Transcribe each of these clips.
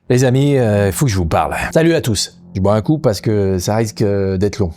Les amis, il faut que je vous parle. Salut à tous. Je bois un coup parce que ça risque d'être long.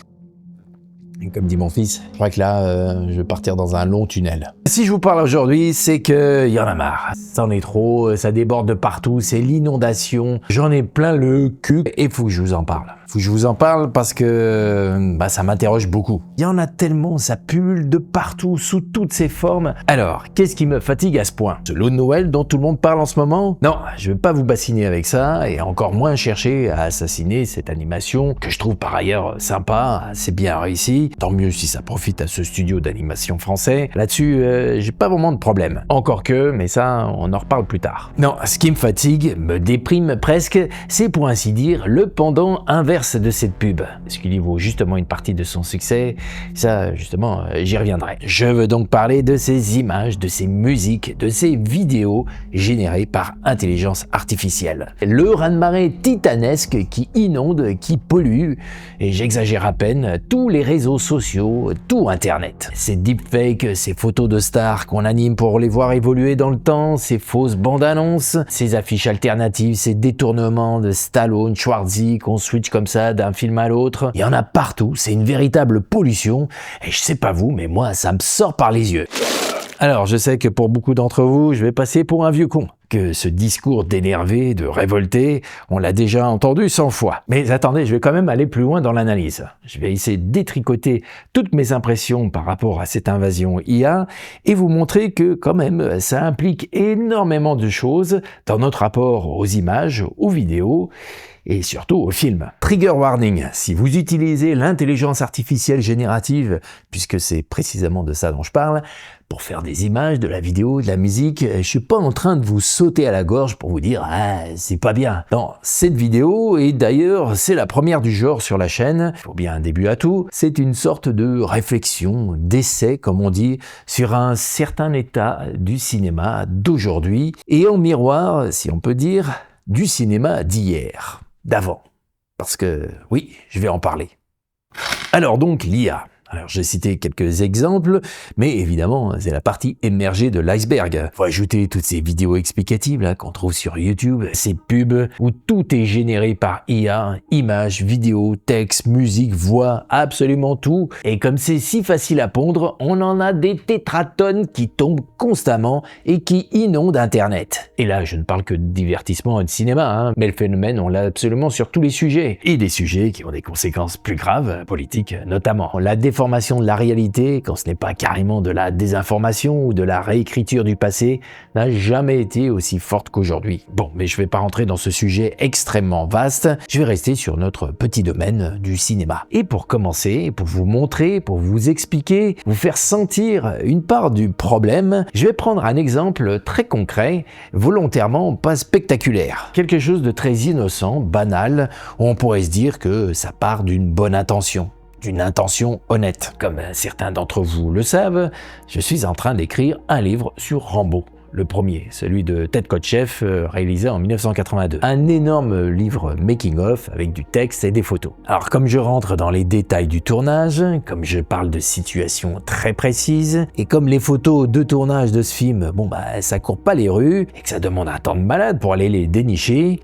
Et comme dit mon fils, je crois que là, je vais partir dans un long tunnel. Si je vous parle aujourd'hui, c'est que y en a marre. C'en est trop, ça déborde de partout, c'est l'inondation. J'en ai plein le cul et il faut que je vous en parle. Faut que je vous en parle parce que ça m'interroge beaucoup. Il y en a tellement, ça pullule de partout, sous toutes ses formes. Alors, qu'est-ce qui me fatigue à ce point? Ce lot de Noël dont tout le monde parle en ce moment? Non, je vais pas vous bassiner avec ça et encore moins chercher à assassiner cette animation que je trouve par ailleurs sympa, assez bien réussi. Tant mieux si ça profite à ce studio d'animation français. Là-dessus, j'ai pas vraiment de problème. Encore que, mais ça, on en reparle plus tard. Non, ce qui me fatigue, me déprime presque, c'est pour ainsi dire le pendant inverse de cette pub, ce qui lui vaut justement une partie de son succès. Ça, justement, j'y reviendrai. Je veux donc parler de ces images, de ces musiques, de ces vidéos générées par intelligence artificielle. Le raz-de-marée titanesque qui inonde, qui pollue, et j'exagère à peine, tous les réseaux sociaux, tout Internet. Ces deepfakes, ces photos de stars qu'on anime pour les voir évoluer dans le temps, ces fausses bandes-annonces, ces affiches alternatives, ces détournements de Stallone, Schwarzy qu'on switch comme ça d'un film à l'autre. Il y en a partout, c'est une véritable pollution, et je sais pas vous, mais moi ça me sort par les yeux. Alors je sais que pour beaucoup d'entre vous, je vais passer pour un vieux con. Que ce discours d'énervé, de révolté, on l'a déjà entendu 100 fois. Mais attendez, je vais quand même aller plus loin dans l'analyse. Je vais essayer de détricoter toutes mes impressions par rapport à cette invasion IA et vous montrer que quand même ça implique énormément de choses dans notre rapport aux images, aux vidéos et surtout aux films. Trigger warning, si vous utilisez l'intelligence artificielle générative, puisque c'est précisément de ça dont je parle, pour faire des images, de la vidéo, de la musique, je suis pas en train de vous sauter à la gorge pour vous dire « Ah, c'est pas bien ». Non, cette vidéo, et d'ailleurs c'est la première du genre sur la chaîne, il faut bien un début à tout, c'est une sorte de réflexion, d'essai comme on dit, sur un certain état du cinéma d'aujourd'hui, et en miroir, si on peut dire, du cinéma d'hier, d'avant. Parce que, oui, je vais en parler. Alors donc, l'IA. Alors j'ai cité quelques exemples, mais évidemment c'est la partie émergée de l'iceberg. Faut ajouter toutes ces vidéos explicatives là qu'on trouve sur YouTube, ces pubs où tout est généré par IA, images, vidéos, textes, musique, voix, absolument tout. Et comme c'est si facile à pondre, on en a des tétratonnes qui tombent constamment et qui inondent Internet. Et là je ne parle que de divertissement et de cinéma, mais le phénomène on l'a absolument sur tous les sujets. Et des sujets qui ont des conséquences plus graves, politiques notamment. La déformation de la réalité, quand ce n'est pas carrément de la désinformation ou de la réécriture du passé, n'a jamais été aussi forte qu'aujourd'hui. Bon, mais je ne vais pas rentrer dans ce sujet extrêmement vaste, je vais rester sur notre petit domaine du cinéma. Et pour commencer, pour vous montrer, pour vous expliquer, vous faire sentir une part du problème, je vais prendre un exemple très concret, volontairement pas spectaculaire. Quelque chose de très innocent, banal, où on pourrait se dire que ça part d'une bonne intention. D'une intention honnête. Comme certains d'entre vous le savent, je suis en train d'écrire un livre sur Rambo. Le premier, celui de Ted Kotcheff, réalisé en 1982. Un énorme livre making-of avec du texte et des photos. Alors comme je rentre dans les détails du tournage, comme je parle de situations très précises, et comme les photos de tournage de ce film, ça court pas les rues, et que ça demande un temps de malade pour aller les dénicher,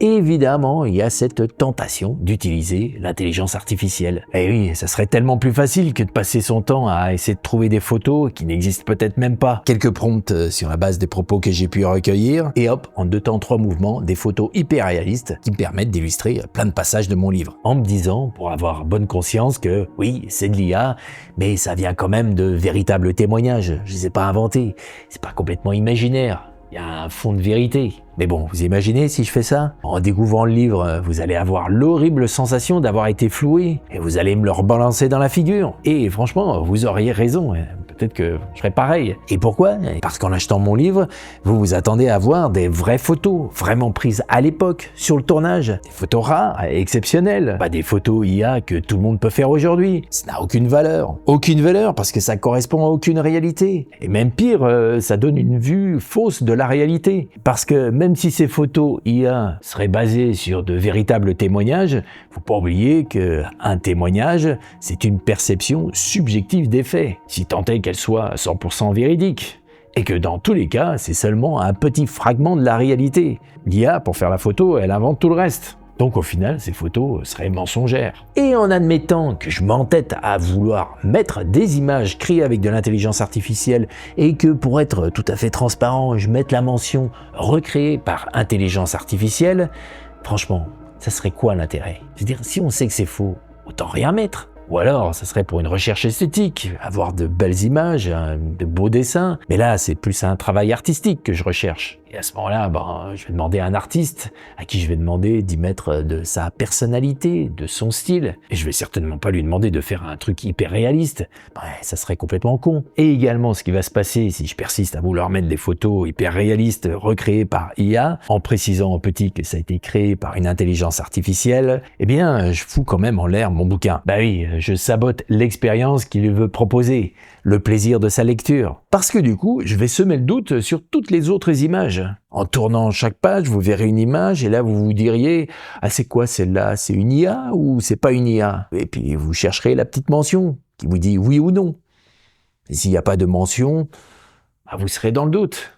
Évidemment, il y a cette tentation d'utiliser l'intelligence artificielle. Et oui, ça serait tellement plus facile que de passer son temps à essayer de trouver des photos qui n'existent peut-être même pas. Quelques prompts sur la base des propos que j'ai pu recueillir, et hop, en 2 temps 3 mouvements, des photos hyper réalistes qui me permettent d'illustrer plein de passages de mon livre. En me disant, pour avoir bonne conscience que oui, c'est de l'IA, mais ça vient quand même de véritables témoignages. Je les ai pas inventés, c'est pas complètement imaginaire. Il y a un fond de vérité. Mais bon, vous imaginez si je fais ça? En découvrant le livre, vous allez avoir l'horrible sensation d'avoir été floué, et vous allez me le rebalancer dans la figure. Et franchement, vous auriez raison, peut-être que je ferais pareil. Et pourquoi? Parce qu'en achetant mon livre, vous vous attendez à voir des vraies photos, vraiment prises à l'époque, sur le tournage. Des photos rares, exceptionnelles. Pas des photos IA que tout le monde peut faire aujourd'hui. Ça n'a aucune valeur. Aucune valeur parce que ça correspond à aucune réalité. Et même pire, ça donne une vue fausse de la réalité. Parce que même si ces photos IA seraient basées sur de véritables témoignages, faut pas oublier qu'un témoignage, c'est une perception subjective des faits, si tant est qu'elle soit 100% véridique. et que dans tous les cas, c'est seulement un petit fragment de la réalité. L'IA, pour faire la photo, elle invente tout le reste. Donc au final, ces photos seraient mensongères. Et en admettant que je m'entête à vouloir mettre des images créées avec de l'intelligence artificielle et que pour être tout à fait transparent, je mette la mention recréée par intelligence artificielle, franchement, ça serait quoi l'intérêt? Je veux dire, si on sait que c'est faux, autant rien mettre. Ou alors, ça serait pour une recherche esthétique, avoir de belles images, de beaux dessins. Mais là, c'est plus un travail artistique que je recherche. Et à ce moment-là, je vais demander à un artiste, à qui je vais demander d'y mettre de sa personnalité, de son style. Et je vais certainement pas lui demander de faire un truc hyper réaliste. Ça serait complètement con. Et également, ce qui va se passer si je persiste à vouloir mettre des photos hyper réalistes recréées par IA, en précisant en petit que ça a été créé par une intelligence artificielle, eh bien, je fous quand même en l'air mon bouquin. Bah oui, je sabote l'expérience qu'il veut proposer, le plaisir de sa lecture. Parce que du coup, je vais semer le doute sur toutes les autres images. En tournant chaque page, vous verrez une image et là vous vous diriez « Ah, c'est quoi celle-là? C'est une IA ou c'est pas une IA ?» Et puis vous chercherez la petite mention qui vous dit oui ou non. Et s'il n'y a pas de mention, vous serez dans le doute.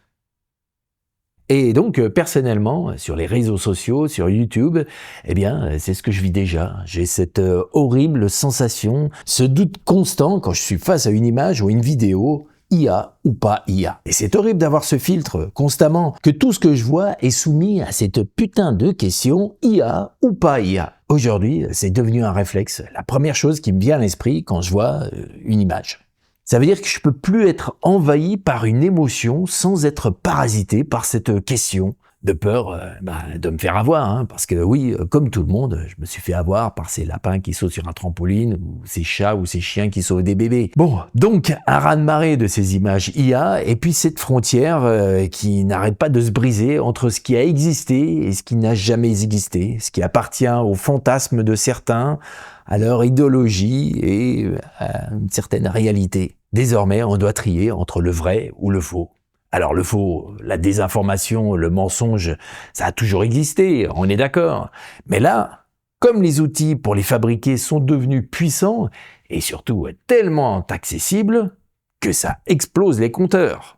Et donc, personnellement, sur les réseaux sociaux, sur YouTube, eh bien, c'est ce que je vis déjà. J'ai cette horrible sensation, ce doute constant quand je suis face à une image ou une vidéo, IA ou pas IA. Et c'est horrible d'avoir ce filtre constamment, que tout ce que je vois est soumis à cette putain de question IA ou pas IA. Aujourd'hui, c'est devenu un réflexe, la première chose qui me vient à l'esprit quand je vois une image. Ça veut dire que je peux plus être envahi par une émotion sans être parasité par cette question, de peur de me faire avoir. Parce que oui, comme tout le monde, je me suis fait avoir par ces lapins qui sautent sur un trampoline, ou ces chats ou ces chiens qui sauvent des bébés. Bon, donc un raz-de-marée de ces images IA, et puis cette frontière qui n'arrête pas de se briser entre ce qui a existé et ce qui n'a jamais existé, ce qui appartient au fantasme de certains, à leur idéologie et à une certaine réalité. Désormais, on doit trier entre le vrai ou le faux. Alors le faux, la désinformation, le mensonge, ça a toujours existé, on est d'accord. Mais là, comme les outils pour les fabriquer sont devenus puissants et surtout tellement accessibles que ça explose les compteurs.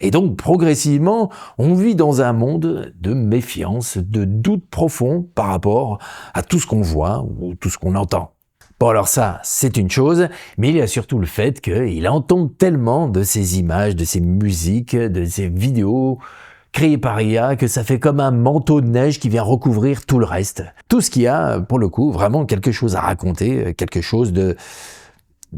Et donc, progressivement, on vit dans un monde de méfiance, de doute profond par rapport à tout ce qu'on voit ou tout ce qu'on entend. Bon, alors ça, c'est une chose, mais il y a surtout le fait qu'il en tombe tellement de ces images, de ces musiques, de ces vidéos créées par IA que ça fait comme un manteau de neige qui vient recouvrir tout le reste. Tout ce qui a, pour le coup, vraiment quelque chose à raconter, quelque chose de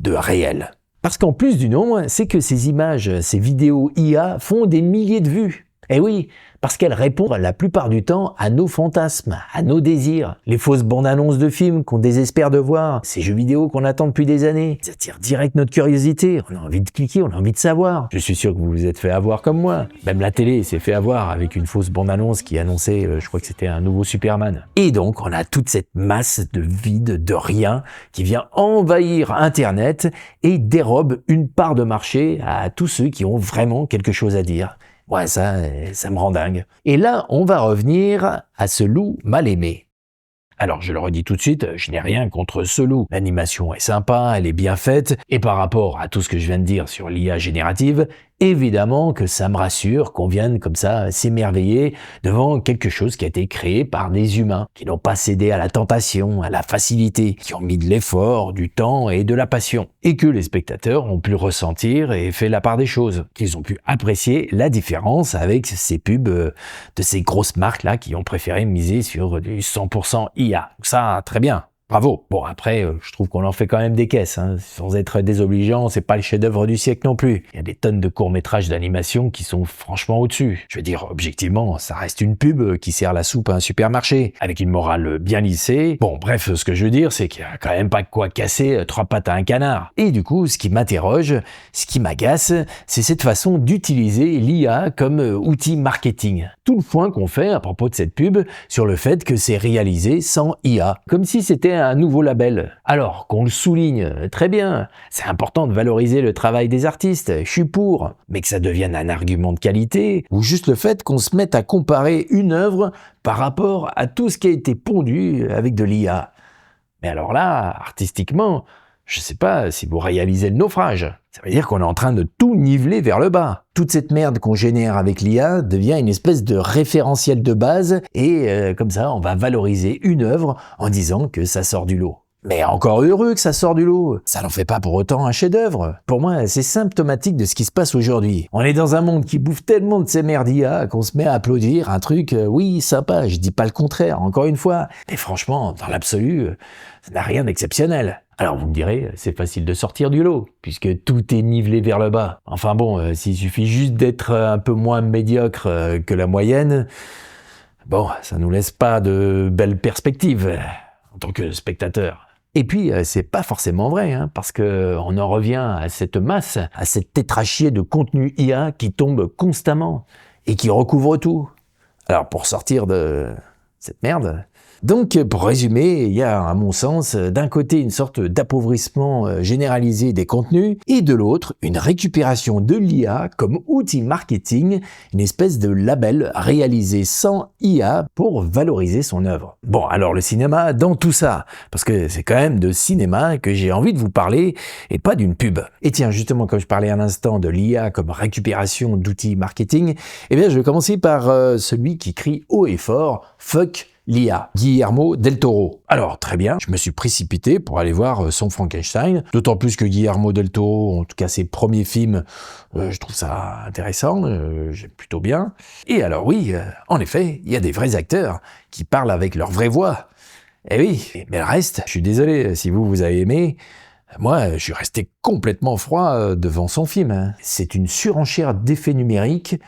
réel. Parce qu'en plus du nom, c'est que ces images, ces vidéos IA font des milliers de vues. Eh oui, parce qu'elles répondent la plupart du temps à nos fantasmes, à nos désirs. Les fausses bandes-annonces de films qu'on désespère de voir, ces jeux vidéo qu'on attend depuis des années, ça attire direct notre curiosité, on a envie de cliquer, on a envie de savoir. Je suis sûr que vous vous êtes fait avoir comme moi. Même la télé s'est fait avoir avec une fausse bande-annonce qui annonçait, je crois que c'était un nouveau Superman. Et donc, on a toute cette masse de vide, de rien, qui vient envahir Internet et dérobe une part de marché à tous ceux qui ont vraiment quelque chose à dire. Ouais, ça me rend dingue. Et là, on va revenir à ce loup mal aimé. Alors, je le redis tout de suite, je n'ai rien contre ce loup. L'animation est sympa, elle est bien faite, et par rapport à tout ce que je viens de dire sur l'IA générative, évidemment que ça me rassure qu'on vienne comme ça s'émerveiller devant quelque chose qui a été créé par des humains, qui n'ont pas cédé à la tentation, à la facilité, qui ont mis de l'effort, du temps et de la passion, et que les spectateurs ont pu ressentir et fait la part des choses, qu'ils ont pu apprécier la différence avec ces pubs de ces grosses marques-là qui ont préféré miser sur du 100% IA. Ça, très bien. Bravo. Bon, après, je trouve qu'on en fait quand même des caisses, sans être désobligeant, c'est pas le chef-d'œuvre du siècle non plus. Il y a des tonnes de courts-métrages d'animation qui sont franchement au-dessus. Je veux dire, objectivement, ça reste une pub qui sert la soupe à un supermarché, avec une morale bien lissée. Bon, bref, ce que je veux dire, c'est qu'il y a quand même pas de quoi casser trois pattes à un canard. Et du coup, ce qui m'interroge, ce qui m'agace, c'est cette façon d'utiliser l'IA comme outil marketing. Tout le foin qu'on fait à propos de cette pub sur le fait que c'est réalisé sans IA, comme si c'était un nouveau label. Alors qu'on le souligne, très bien, c'est important de valoriser le travail des artistes, je suis pour, mais que ça devienne un argument de qualité, ou juste le fait qu'on se mette à comparer une œuvre par rapport à tout ce qui a été pondu avec de l'IA. Mais alors là, artistiquement, je sais pas si vous réalisez le naufrage. Ça veut dire qu'on est en train de tout niveler vers le bas. Toute cette merde qu'on génère avec l'IA devient une espèce de référentiel de base et comme ça, on va valoriser une œuvre en disant que ça sort du lot. Mais encore heureux que ça sort du lot. Ça n'en fait pas pour autant un chef-d'œuvre. Pour moi, c'est symptomatique de ce qui se passe aujourd'hui. On est dans un monde qui bouffe tellement de ces merdes IA qu'on se met à applaudir un truc, oui, sympa, je dis pas le contraire, encore une fois. Mais franchement, dans l'absolu, ça n'a rien d'exceptionnel. Alors vous me direz, c'est facile de sortir du lot, puisque tout est nivelé vers le bas. Enfin bon, s'il suffit juste d'être un peu moins médiocre que la moyenne, bon, ça nous laisse pas de belles perspectives en tant que spectateur. Et puis, c'est pas forcément vrai, hein, parce que on en revient à cette masse, à cette tétrachier de contenu IA qui tombe constamment et qui recouvre tout. Alors, pour sortir de cette merde... Donc, pour résumer, il y a, à mon sens, d'un côté une sorte d'appauvrissement généralisé des contenus, et de l'autre, une récupération de l'IA comme outil marketing, une espèce de label réalisé sans IA pour valoriser son œuvre. Bon, alors le cinéma dans tout ça, parce que c'est quand même de cinéma que j'ai envie de vous parler, et pas d'une pub. Et tiens, justement, comme je parlais un instant de l'IA comme récupération d'outils marketing, eh bien, je vais commencer par celui qui crie haut et fort « Fuck !» l'IA, Guillermo del Toro. Alors, très bien, je me suis précipité pour aller voir son Frankenstein, d'autant plus que Guillermo del Toro, en tout cas ses premiers films, je trouve ça intéressant, j'aime plutôt bien. Et alors oui, en effet, il y a des vrais acteurs qui parlent avec leur vraie voix. Eh oui, mais le reste, je suis désolé, si vous avez aimé, moi, je suis resté complètement froid devant son film. C'est une surenchère d'effets numériques.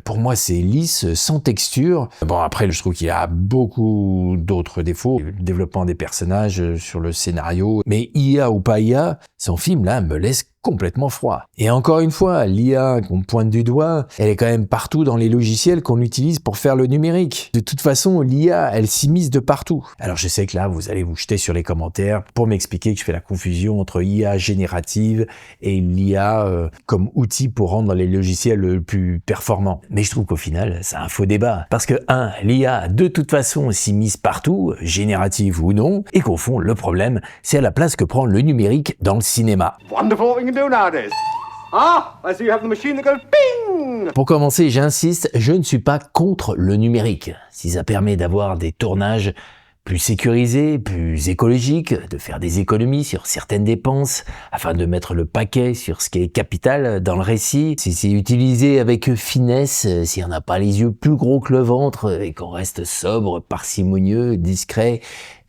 Pour moi, c'est lisse, sans texture. Bon, après, je trouve qu'il y a beaucoup d'autres défauts. Le développement des personnages sur le scénario. Mais IA ou pas IA, son film-là me laisse complètement froid. Et encore une fois, l'IA qu'on pointe du doigt, elle est quand même partout dans les logiciels qu'on utilise pour faire le numérique. De toute façon, l'IA, elle s'immisce de partout. Alors je sais que là, vous allez vous jeter sur les commentaires pour m'expliquer que je fais la confusion entre IA générative et l'IA comme outil pour rendre les logiciels plus performants. Mais je trouve qu'au final, c'est un faux débat. Parce que l'IA, de toute façon, s'immisce partout, générative ou non, et qu'au fond, le problème, c'est à la place que prend le numérique dans le cinéma. Wonderful what we can do nowadays. Ah, I see you have the machine that goes ping. Pour commencer, j'insiste, je ne suis pas contre le numérique. Si ça permet d'avoir des tournages plus sécurisés, plus écologiques, de faire des économies sur certaines dépenses, afin de mettre le paquet sur ce qui est capital dans le récit, si c'est utilisé avec finesse, si on n'a pas les yeux plus gros que le ventre et qu'on reste sobre, parcimonieux, discret,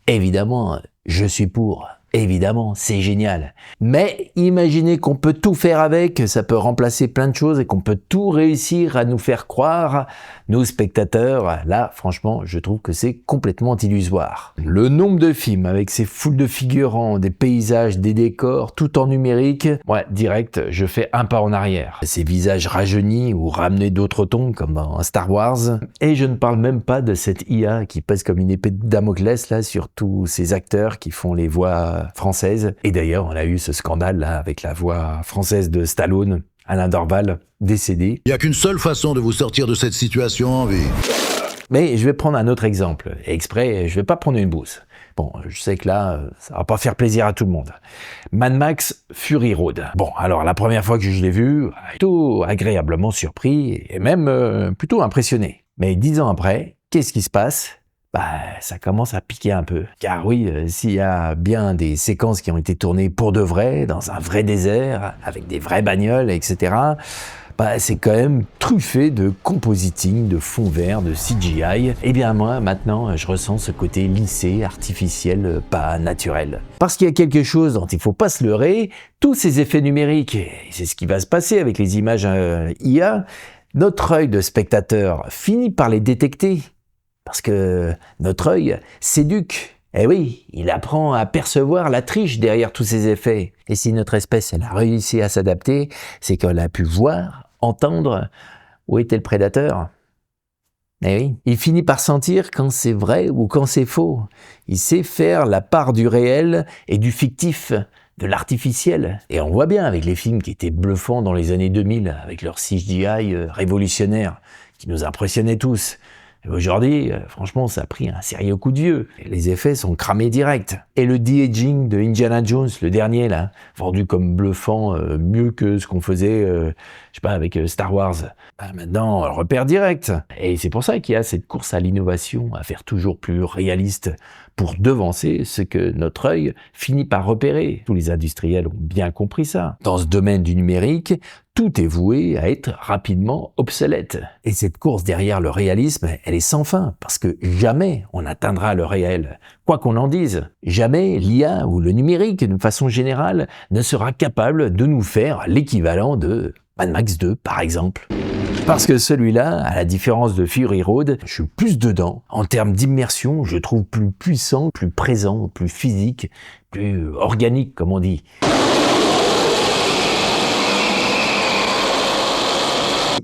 évidemment, je suis pour. Évidemment, c'est génial. Mais imaginez qu'on peut tout faire avec, ça peut remplacer plein de choses et qu'on peut tout réussir à nous faire croire, nous spectateurs. Là, franchement, je trouve que c'est complètement illusoire. Le nombre de films avec ces foules de figurants, des paysages, des décors, tout en numérique, ouais, direct, je fais un pas en arrière. Ces visages rajeunis ou ramenés d'autres tons, comme dans Star Wars. Et je ne parle même pas de cette IA qui pèse comme une épée de Damoclès là sur tous ces acteurs qui font les voix française. Et d'ailleurs, on a eu ce scandale là avec la voix française de Stallone, Alain Dorval, décédé. Il n'y a qu'une seule façon de vous sortir de cette situation en vie. Mais je vais prendre un autre exemple. Et exprès, je vais pas prendre une bouse. Bon, je sais que là, ça va pas faire plaisir à tout le monde. Mad Max Fury Road. Bon, alors la première fois que je l'ai vu, plutôt agréablement surpris et même plutôt impressionné. Mais 10 ans après, qu'est-ce qui se passe ? Ça commence à piquer un peu. Car oui, s'il y a bien des séquences qui ont été tournées pour de vrai, dans un vrai désert, avec des vraies bagnoles, etc., c'est quand même truffé de compositing, de fond vert, de CGI. Et bien moi, maintenant, je ressens ce côté lissé, artificiel, pas naturel. Parce qu'il y a quelque chose dont il faut pas se leurrer, tous ces effets numériques, et c'est ce qui va se passer avec les images IA, notre œil de spectateur finit par les détecter. Parce que notre œil s'éduque. Eh oui, il apprend à percevoir la triche derrière tous ces effets. Et si notre espèce elle a réussi à s'adapter, c'est qu'elle a pu voir, entendre où était le prédateur. Eh oui, il finit par sentir quand c'est vrai ou quand c'est faux. Il sait faire la part du réel et du fictif, de l'artificiel. Et on voit bien avec les films qui étaient bluffants dans les années 2000, avec leur CGI révolutionnaire, qui nous impressionnaient tous. Et aujourd'hui, franchement, ça a pris un sérieux coup de vieux. Et les effets sont cramés direct. Et le de-aging de Indiana Jones, le dernier là, vendu comme bluffant, mieux que ce qu'on faisait, je sais pas, avec Star Wars. Maintenant, on le repère direct. Et c'est pour ça qu'il y a cette course à l'innovation, à faire toujours plus réaliste, pour devancer ce que notre œil finit par repérer. Tous les industriels ont bien compris ça. Dans ce domaine du numérique, tout est voué à être rapidement obsolète. Et cette course derrière le réalisme, elle est sans fin, parce que jamais on n'atteindra le réel. Quoi qu'on en dise, jamais l'IA ou le numérique, de façon générale, ne sera capable de nous faire l'équivalent de Mad Max 2, par exemple. Parce que celui-là, à la différence de Fury Road, je suis plus dedans. En termes d'immersion, je trouve plus puissant, plus présent, plus physique, plus organique, comme on dit.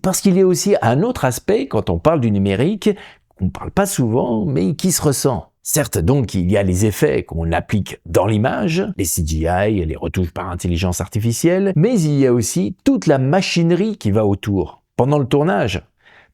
Parce qu'il y a aussi un autre aspect, quand on parle du numérique, qu'on ne parle pas souvent, mais qui se ressent. Certes, donc, il y a les effets qu'on applique dans l'image, les CGI, les retouches par intelligence artificielle, mais il y a aussi toute la machinerie qui va autour. Pendant le tournage,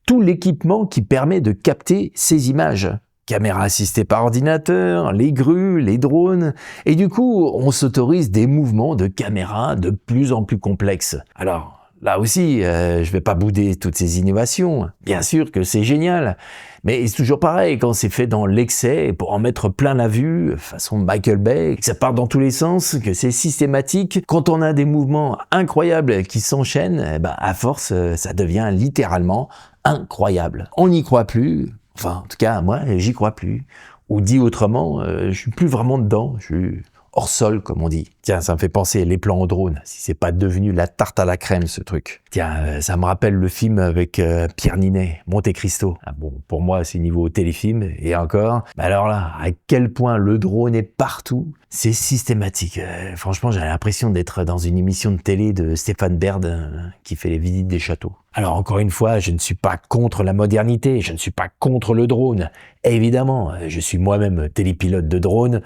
tout l'équipement qui permet de capter ces images. Caméra assistée par ordinateur, les grues, les drones, et du coup, on s'autorise des mouvements de caméra de plus en plus complexes. Alors, là aussi, je vais pas bouder toutes ces innovations. Bien sûr que c'est génial, mais c'est toujours pareil quand c'est fait dans l'excès pour en mettre plein la vue, façon Michael Bay, que ça part dans tous les sens, que c'est systématique. Quand on a des mouvements incroyables qui s'enchaînent, à force, ça devient littéralement incroyable. On n'y croit plus. Enfin, en tout cas, moi, j'y crois plus. Ou dit autrement, je suis plus vraiment dedans. Je suis hors sol, comme on dit. Tiens, ça me fait penser les plans au drone, si c'est pas devenu la tarte à la crème, ce truc. Tiens, ça me rappelle le film avec Pierre Ninet, Monte Cristo. Ah bon, pour moi, c'est niveau téléfilm, et encore. Mais alors là, à quel point le drone est partout, c'est systématique. Franchement, j'ai l'impression d'être dans une émission de télé de Stéphane Baird qui fait les visites des châteaux. Alors encore une fois, je ne suis pas contre la modernité, je ne suis pas contre le drone. Évidemment, je suis moi-même télépilote de drone,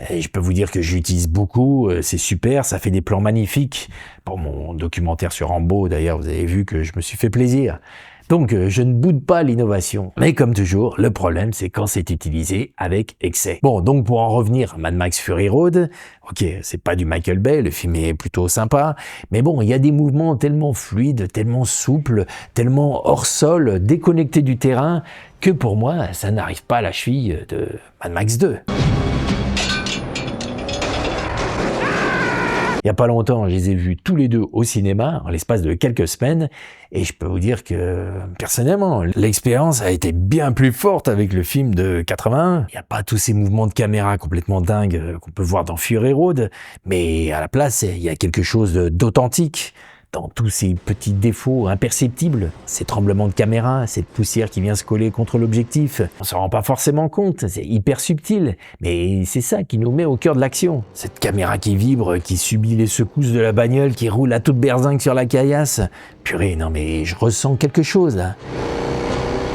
et je peux vous dire que j'utilise beaucoup, c'est super, ça fait des plans magnifiques. Pour mon documentaire sur Rambo, d'ailleurs, vous avez vu que je me suis fait plaisir. Donc, je ne boude pas l'innovation. Mais comme toujours, le problème, c'est quand c'est utilisé avec excès. Bon, donc pour en revenir à Mad Max Fury Road, ok, c'est pas du Michael Bay, le film est plutôt sympa, mais bon, il y a des mouvements tellement fluides, tellement souples, tellement hors sol, déconnectés du terrain, que pour moi, ça n'arrive pas à la cheville de Mad Max 2. Il n'y a pas longtemps, je les ai vus tous les deux au cinéma, en l'espace de quelques semaines, et je peux vous dire que, personnellement, l'expérience a été bien plus forte avec le film de 81. Il n'y a pas tous ces mouvements de caméra complètement dingues qu'on peut voir dans Fury Road, mais à la place, il y a quelque chose d'authentique. Dans tous ces petits défauts imperceptibles, ces tremblements de caméra, cette poussière qui vient se coller contre l'objectif, on s'en rend pas forcément compte, c'est hyper subtil, mais c'est ça qui nous met au cœur de l'action. Cette caméra qui vibre, qui subit les secousses de la bagnole, qui roule à toute berzingue sur la caillasse. Purée, non mais je ressens quelque chose là.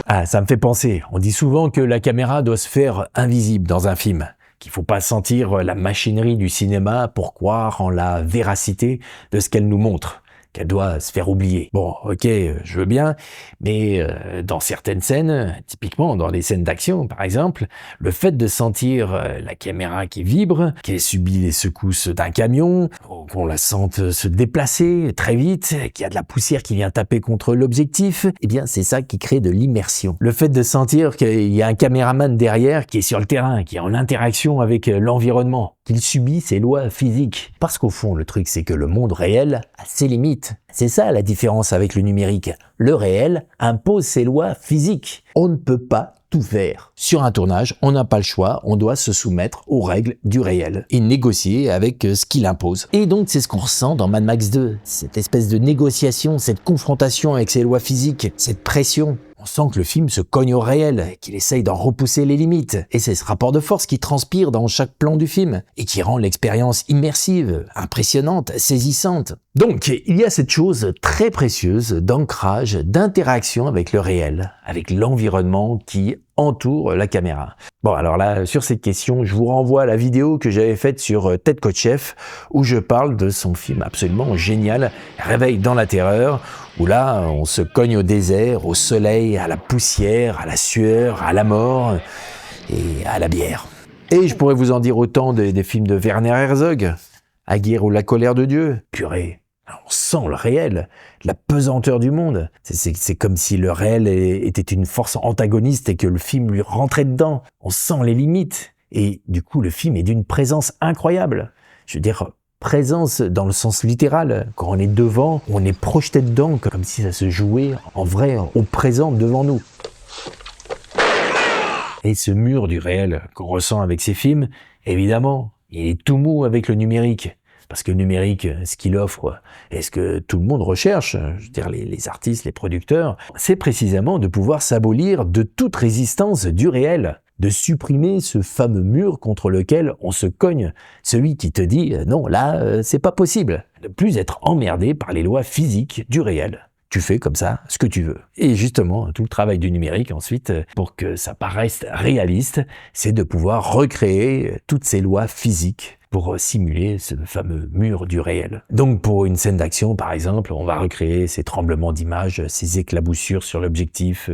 Ah, ça me fait penser, on dit souvent que la caméra doit se faire invisible dans un film. Qu'il faut pas sentir la machinerie du cinéma pour croire en la véracité de ce qu'elle nous montre. Qu'elle doit se faire oublier. Bon, ok, je veux bien, mais dans certaines scènes, typiquement dans les scènes d'action par exemple, le fait de sentir la caméra qui vibre, qu'elle subit les secousses d'un camion, qu'on la sente se déplacer très vite, qu'il y a de la poussière qui vient taper contre l'objectif, eh bien c'est ça qui crée de l'immersion. Le fait de sentir qu'il y a un caméraman derrière qui est sur le terrain, qui est en interaction avec l'environnement, qu'il subit ses lois physiques. Parce qu'au fond, le truc, c'est que le monde réel a ses limites. C'est ça la différence avec le numérique. Le réel impose ses lois physiques. On ne peut pas tout faire. Sur un tournage, on n'a pas le choix, on doit se soumettre aux règles du réel et négocier avec ce qu'il impose. Et donc c'est ce qu'on ressent dans Mad Max 2, cette espèce de négociation, cette confrontation avec ses lois physiques, cette pression. On sent que le film se cogne au réel, qu'il essaye d'en repousser les limites. Et c'est ce rapport de force qui transpire dans chaque plan du film et qui rend l'expérience immersive, impressionnante, saisissante. Donc, il y a cette chose très précieuse d'ancrage, d'interaction avec le réel, avec l'environnement qui entoure la caméra? Bon, alors là, sur cette question, je vous renvoie à la vidéo que j'avais faite sur Ted Kotcheff, où je parle de son film absolument génial, Réveil dans la terreur, où là, on se cogne au désert, au soleil, à la poussière, à la sueur, à la mort et à la bière. Et je pourrais vous en dire autant des films de Werner Herzog, Aguirre ou La colère de Dieu. Purée, on sent le réel, la pesanteur du monde. C'est comme si le réel était une force antagoniste et que le film lui rentrait dedans. On sent les limites. Et du coup, le film est d'une présence incroyable. Je veux dire, présence dans le sens littéral. Quand on est devant, on est projeté dedans, comme si ça se jouait en vrai, au présent, devant nous. Et ce mur du réel qu'on ressent avec ces films, évidemment, il est tout mou avec le numérique. Parce que le numérique, ce qu'il offre, et ce que tout le monde recherche, je veux dire les artistes, les producteurs, c'est précisément de pouvoir s'abolir de toute résistance du réel, de supprimer ce fameux mur contre lequel on se cogne, celui qui te dit « non, là, c'est pas possible », de plus être emmerdé par les lois physiques du réel. Tu fais comme ça ce que tu veux. Et justement, tout le travail du numérique ensuite, pour que ça paraisse réaliste, c'est de pouvoir recréer toutes ces lois physiques pour simuler ce fameux mur du réel. Donc pour une scène d'action, par exemple, on va recréer ces tremblements d'image, ces éclaboussures sur l'objectif,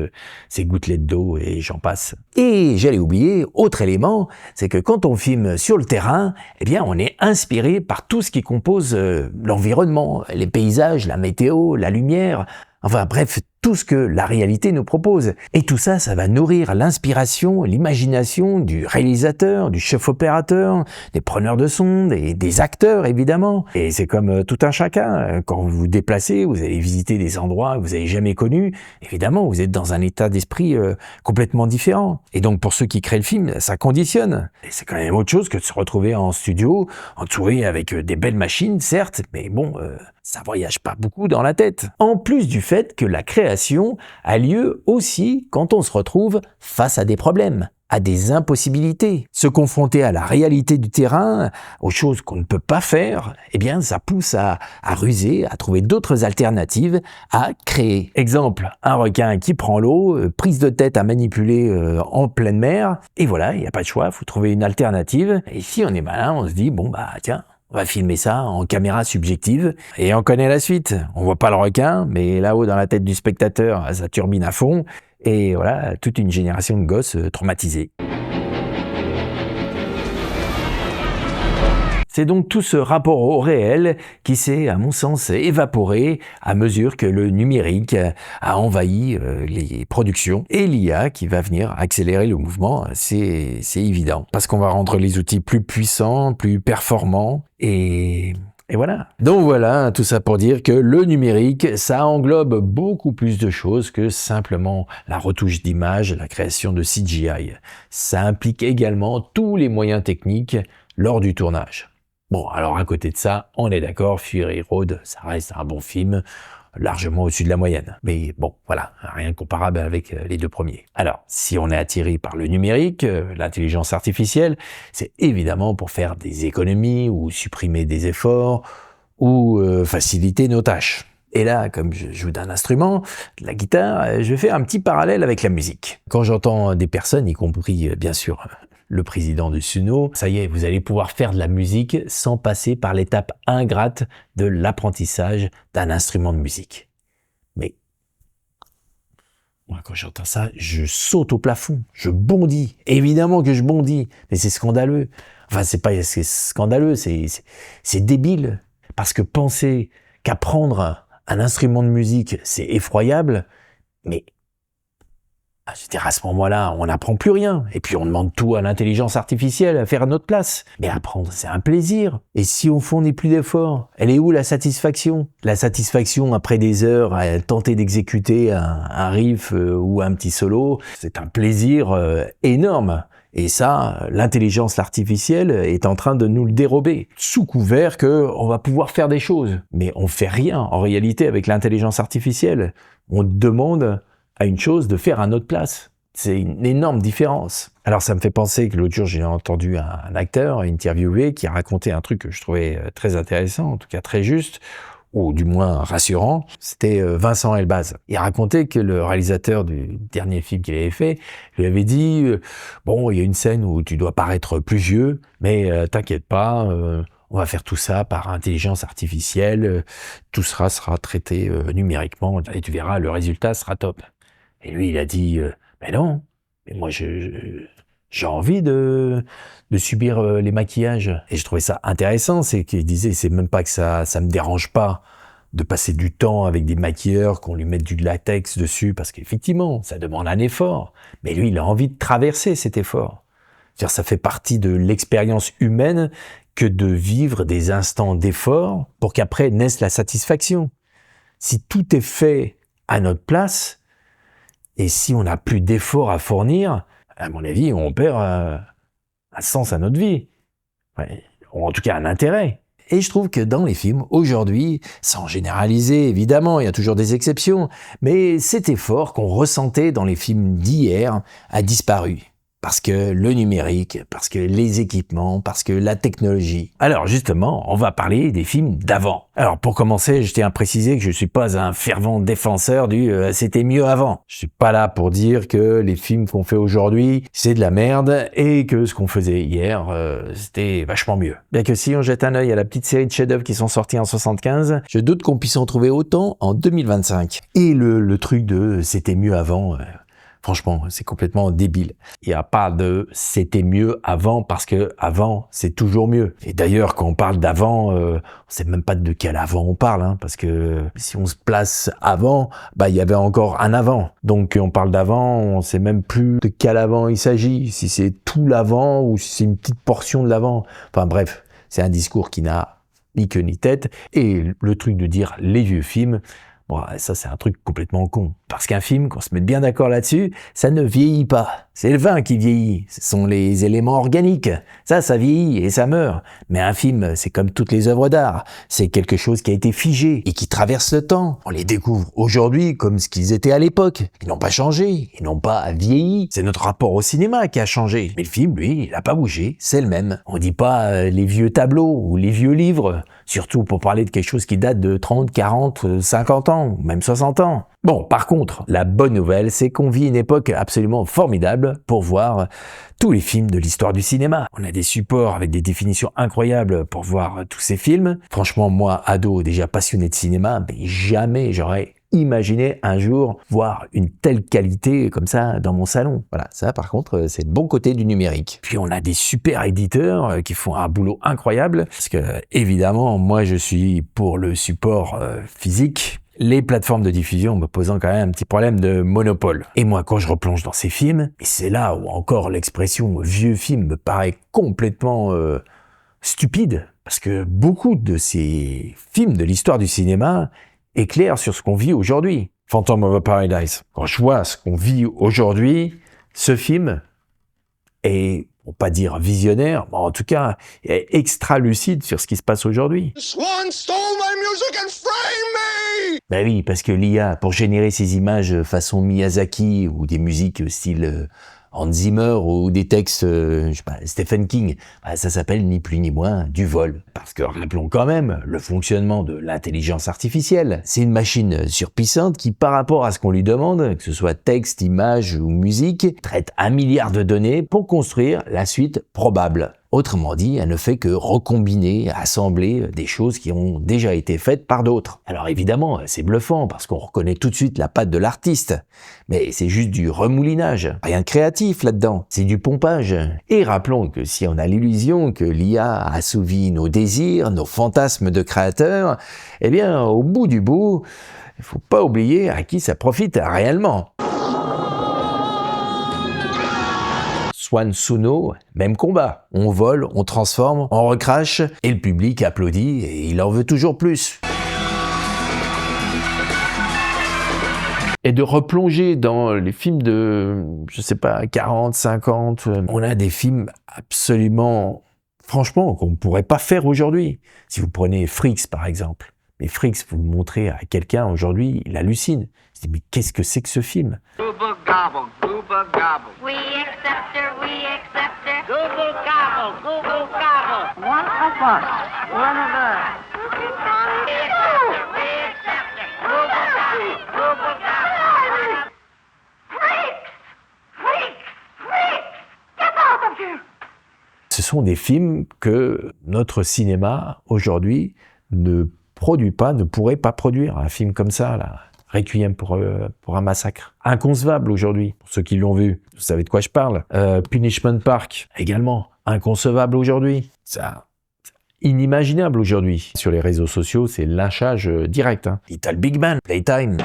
ces gouttelettes d'eau et j'en passe. Et j'allais oublier, autre élément, c'est que quand on filme sur le terrain, eh bien on est inspiré par tout ce qui compose l'environnement, les paysages, la météo, la lumière, enfin bref, tout ce que la réalité nous propose. Et tout ça, ça va nourrir l'inspiration, l'imagination du réalisateur, du chef opérateur, des preneurs de son, des acteurs évidemment. Et c'est comme tout un chacun. Quand vous vous déplacez, vous allez visiter des endroits que vous n'avez jamais connus. Évidemment, vous êtes dans un état d'esprit complètement différent. Et donc pour ceux qui créent le film, ça conditionne. Et c'est quand même autre chose que de se retrouver en studio, entouré avec des belles machines, certes, mais bon, ça voyage pas beaucoup dans la tête. En plus du fait que la création a lieu aussi quand on se retrouve face à des problèmes, à des impossibilités. Se confronter à la réalité du terrain, aux choses qu'on ne peut pas faire, eh bien ça pousse à ruser, à trouver d'autres alternatives, à créer. Exemple, un requin qui prend l'eau, prise de tête à manipuler en pleine mer, et voilà, il n'y a pas de choix, il faut trouver une alternative. Et si on est malin, on se dit, bon bah tiens, on va filmer ça en caméra subjective et on connaît la suite. On voit pas le requin, mais là-haut dans la tête du spectateur, ça turbine à fond et voilà, toute une génération de gosses traumatisés. C'est donc tout ce rapport au réel qui s'est, à mon sens, évaporé à mesure que le numérique a envahi les productions et l'IA qui va venir accélérer le mouvement, c'est évident. Parce qu'on va rendre les outils plus puissants, plus performants et voilà. Donc voilà, tout ça pour dire que le numérique, ça englobe beaucoup plus de choses que simplement la retouche d'image, la création de CGI. Ça implique également tous les moyens techniques lors du tournage. Bon, alors à côté de ça, on est d'accord, Fury Road, ça reste un bon film, largement au-dessus de la moyenne. Mais bon, voilà, rien de comparable avec les deux premiers. Alors, si on est attiré par le numérique, l'intelligence artificielle, c'est évidemment pour faire des économies ou supprimer des efforts ou faciliter nos tâches. Et là, comme je joue d'un instrument, de la guitare, je fais un petit parallèle avec la musique. Quand j'entends des personnes, y compris bien sûr le président de Suno, ça y est, vous allez pouvoir faire de la musique sans passer par l'étape ingrate de l'apprentissage d'un instrument de musique. Mais moi, quand j'entends ça, je saute au plafond, je bondis. Évidemment que je bondis, mais c'est scandaleux. Enfin, c'est scandaleux, c'est débile. Parce que penser qu'apprendre un instrument de musique, c'est effroyable, mais je veux dire, à ce moment-là, on n'apprend plus rien. Et puis on demande tout à l'intelligence artificielle à faire à notre place. Mais apprendre, c'est un plaisir. Et si on fournit plus d'efforts, elle est où la satisfaction? La satisfaction après des heures à tenter d'exécuter un riff ou un petit solo, c'est un plaisir énorme. Et ça, l'intelligence artificielle est en train de nous le dérober, sous couvert qu'on va pouvoir faire des choses. Mais on fait rien, en réalité, avec l'intelligence artificielle. On demande à une chose de faire à notre place. C'est une énorme différence. Alors ça me fait penser que l'autre jour, j'ai entendu un acteur interviewé qui a raconté un truc que je trouvais très intéressant, en tout cas très juste, ou du moins rassurant, c'était Vincent Elbaz. Il racontait que le réalisateur du dernier film qu'il avait fait lui avait dit bon, il y a une scène où tu dois paraître plus vieux, mais t'inquiète pas, on va faire tout ça par intelligence artificielle, tout sera traité numériquement, et tu verras, le résultat sera top. Et lui, il a dit mais non, mais moi j'ai envie de subir les maquillages. Et je trouvais ça intéressant, c'est qu'il disait, c'est même pas que ça me dérange pas de passer du temps avec des maquilleurs, qu'on lui mette du latex dessus, parce qu'effectivement, ça demande un effort. Mais lui, il a envie de traverser cet effort. C'est-à-dire, ça fait partie de l'expérience humaine que de vivre des instants d'effort pour qu'après naisse la satisfaction. Si tout est fait à notre place, et si on n'a plus d'efforts à fournir, à mon avis, on perd un sens à notre vie. Ouais, ou en tout cas un intérêt. Et je trouve que dans les films, aujourd'hui, sans généraliser, évidemment, il y a toujours des exceptions, mais cet effort qu'on ressentait dans les films d'hier a disparu. Parce que le numérique, parce que les équipements, parce que la technologie. Alors justement, on va parler des films d'avant. Alors pour commencer, je tiens à préciser que je suis pas un fervent défenseur du c'était mieux avant. Je suis pas là pour dire que les films qu'on fait aujourd'hui, c'est de la merde et que ce qu'on faisait hier, c'était vachement mieux. Bien que si on jette un œil à la petite série de chefs-d'œuvre qui sont sortis en 75, je doute qu'on puisse en trouver autant en 2025. Et le truc de c'était mieux avant... franchement, c'est complètement débile. Il n'y a pas de « c'était mieux avant » parce que avant, c'est toujours mieux. Et d'ailleurs, quand on parle d'avant, on ne sait même pas de quel avant on parle, hein, parce que si on se place avant, bah il y avait encore un avant. Donc on parle d'avant, on ne sait même plus de quel avant il s'agit, si c'est tout l'avant ou si c'est une petite portion de l'avant. Enfin bref, c'est un discours qui n'a ni queue ni tête. Et le truc de dire les vieux films, bon, ça c'est un truc complètement con. Parce qu'un film, qu'on se mette bien d'accord là-dessus, ça ne vieillit pas. C'est le vin qui vieillit, ce sont les éléments organiques. Ça vieillit et ça meurt. Mais un film, c'est comme toutes les œuvres d'art. C'est quelque chose qui a été figé et qui traverse le temps. On les découvre aujourd'hui comme ce qu'ils étaient à l'époque. Ils n'ont pas changé, ils n'ont pas vieilli. C'est notre rapport au cinéma qui a changé. Mais le film, lui, il n'a pas bougé, c'est le même. On dit pas les vieux tableaux ou les vieux livres, surtout pour parler de quelque chose qui date de 30, 40, 50 ans, même 60 ans. Bon, par contre, la bonne nouvelle, c'est qu'on vit une époque absolument formidable pour voir tous les films de l'histoire du cinéma. On a des supports avec des définitions incroyables pour voir tous ces films. Franchement, moi, ado, déjà passionné de cinéma, mais jamais j'aurais imaginé un jour voir une telle qualité comme ça dans mon salon. Voilà, ça par contre, c'est le bon côté du numérique. Puis on a des super éditeurs qui font un boulot incroyable, parce que évidemment, moi je suis pour le support physique. Les plateformes de diffusion me posant quand même un petit problème de monopole. Et moi, quand je replonge dans ces films, et c'est là où encore l'expression « vieux film » me paraît complètement stupide, parce que beaucoup de ces films de l'histoire du cinéma éclairent sur ce qu'on vit aujourd'hui. Phantom of the Paradise. Quand je vois ce qu'on vit aujourd'hui, ce film est, pour pas dire visionnaire, mais en tout cas, est extra lucide sur ce qui se passe aujourd'hui. Swan stole my music and framed me! Ben oui, parce que l'IA, pour générer ces images façon Miyazaki ou des musiques style Hans Zimmer ou des textes, je sais pas, Stephen King, ben ça s'appelle ni plus ni moins du vol. Parce que rappelons quand même le fonctionnement de l'intelligence artificielle. C'est une machine surpuissante qui, par rapport à ce qu'on lui demande, que ce soit texte, image ou musique, traite 1 milliard de données pour construire la suite probable. Autrement dit, elle ne fait que recombiner, assembler des choses qui ont déjà été faites par d'autres. Alors évidemment, c'est bluffant parce qu'on reconnaît tout de suite la patte de l'artiste. Mais c'est juste du remoulinage. Rien de créatif là-dedans. C'est du pompage. Et rappelons que si on a l'illusion que l'IA assouvit nos désirs, nos fantasmes de créateurs, eh bien, au bout du bout, il faut pas oublier à qui ça profite réellement. Swan Suno, même combat. On vole, on transforme, on recrache, et le public applaudit et il en veut toujours plus. Et de replonger dans les films de, je sais pas, 40, 50, on a des films absolument, franchement, qu'on ne pourrait pas faire aujourd'hui. Si vous prenez Freaks, par exemple. Mais Freaks, vous le montrez à quelqu'un aujourd'hui, il hallucine. Il se dit, mais qu'est-ce que c'est que ce film? Gooba gobble, gooba gobble. We accept her, Google gobble, Google gobble. One of us, one of us. Ce sont des films que notre cinéma, aujourd'hui, ne produit pas, ne pourrait pas produire. Un film comme ça, là, Requiem pour un massacre. Inconcevable aujourd'hui, pour ceux qui l'ont vu. Vous savez de quoi je parle. Punishment Park, également. Inconcevable aujourd'hui. Ça, inimaginable aujourd'hui. Sur les réseaux sociaux, c'est lynchage direct. Hein. Little Big Man, Playtime.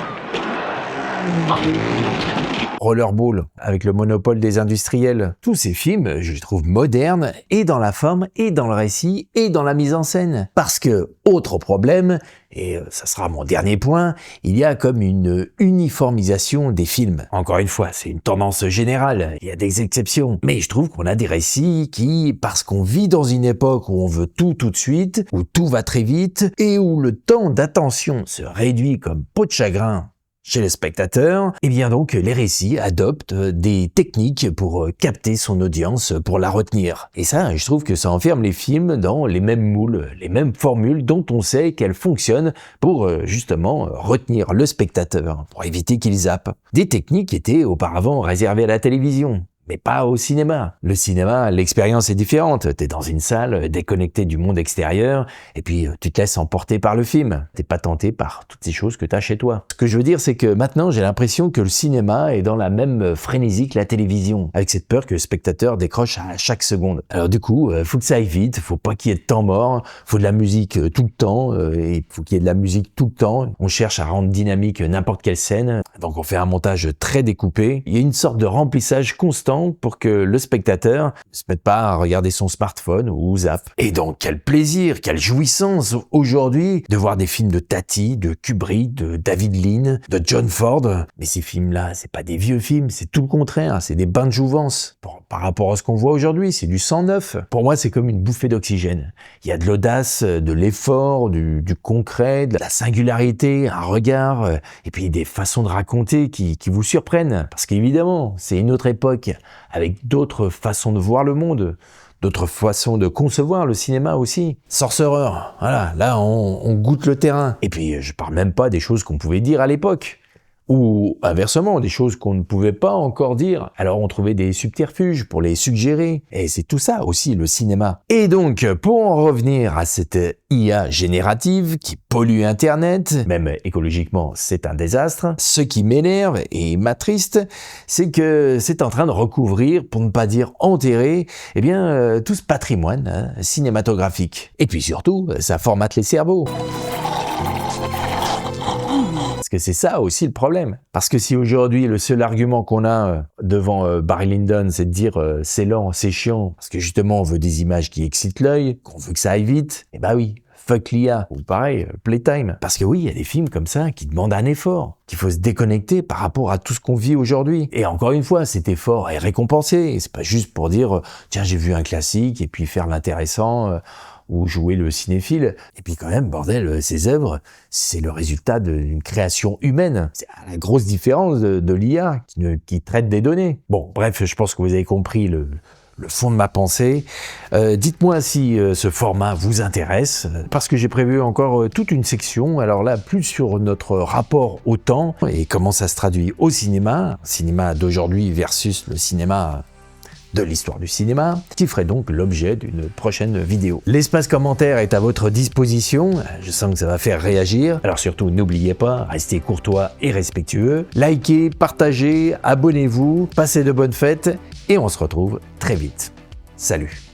Rollerball, avec le monopole des industriels. Tous ces films, je les trouve modernes, et dans la forme, et dans le récit, et dans la mise en scène. Parce que, autre problème, et ça sera mon dernier point, il y a comme une uniformisation des films. Encore une fois, c'est une tendance générale, il y a des exceptions. Mais je trouve qu'on a des récits qui, parce qu'on vit dans une époque où on veut tout de suite, où tout va très vite, et où le temps d'attention se réduit comme peau de chagrin chez les spectateurs, et bien donc les récits adoptent des techniques pour capter son audience, pour la retenir. Et ça, je trouve que ça enferme les films dans les mêmes moules, les mêmes formules dont on sait qu'elles fonctionnent pour justement retenir le spectateur, pour éviter qu'il zappe. Des techniques qui étaient auparavant réservées à la télévision. Mais pas au cinéma. Le cinéma, l'expérience est différente. T'es dans une salle, déconnecté du monde extérieur, et puis tu te laisses emporter par le film. T'es pas tenté par toutes ces choses que t'as chez toi. Ce que je veux dire, c'est que maintenant, j'ai l'impression que le cinéma est dans la même frénésie que la télévision, avec cette peur que le spectateur décroche à chaque seconde. Alors du coup, faut que ça aille vite, faut pas qu'il y ait de temps mort, faut de la musique tout le temps, et faut qu'il y ait de la musique tout le temps. On cherche à rendre dynamique n'importe quelle scène, donc on fait un montage très découpé. Il y a une sorte de remplissage constant pour que le spectateur ne se mette pas à regarder son smartphone ou zappe. Et donc, quel plaisir, quelle jouissance aujourd'hui de voir des films de Tati, de Kubrick, de David Lean, de John Ford. Mais ces films-là, c'est pas des vieux films, c'est tout le contraire, c'est des bains de jouvence. Par rapport à ce qu'on voit aujourd'hui, c'est du sang neuf. Pour moi, c'est comme une bouffée d'oxygène. Il y a de l'audace, de l'effort, du concret, de la singularité, un regard, et puis des façons de raconter qui vous surprennent. Parce qu'évidemment, c'est une autre époque, avec d'autres façons de voir le monde, d'autres façons de concevoir le cinéma aussi. Sorcerer, voilà, là on goûte le terrain. Et puis je parle même pas des choses qu'on pouvait dire à l'époque. Ou inversement, des choses qu'on ne pouvait pas encore dire. Alors on trouvait des subterfuges pour les suggérer. Et c'est tout ça aussi le cinéma. Et donc, pour en revenir à cette IA générative qui pollue Internet, même écologiquement c'est un désastre, ce qui m'énerve et m'attriste, c'est que c'est en train de recouvrir, pour ne pas dire enterrer, eh bien tout ce patrimoine cinématographique. Et puis surtout, ça formate les cerveaux. Parce que c'est ça aussi le problème. Parce que si aujourd'hui, le seul argument qu'on a devant Barry Lyndon, c'est de dire c'est lent, c'est chiant, parce que justement on veut des images qui excitent l'œil, qu'on veut que ça aille vite, eh ben oui, fuck l'IA, ou pareil, Playtime. Parce que oui, il y a des films comme ça qui demandent un effort, qu'il faut se déconnecter par rapport à tout ce qu'on vit aujourd'hui. Et encore une fois, cet effort est récompensé. Et c'est pas juste pour dire tiens, j'ai vu un classique, et puis faire l'intéressant, ou jouer le cinéphile. Et puis quand même, bordel, ces œuvres, c'est le résultat d'une création humaine. C'est la grosse différence de l'IA qui traite des données. Bon, bref, je pense que vous avez compris le fond de ma pensée. Dites-moi si ce format vous intéresse, parce que j'ai prévu encore toute une section, alors là, plus sur notre rapport au temps et comment ça se traduit au cinéma d'aujourd'hui versus le cinéma de l'histoire du cinéma, qui ferait donc l'objet d'une prochaine vidéo. L'espace commentaire est à votre disposition, je sens que ça va faire réagir, alors surtout n'oubliez pas, restez courtois et respectueux, likez, partagez, abonnez-vous, passez de bonnes fêtes, et on se retrouve très vite. Salut!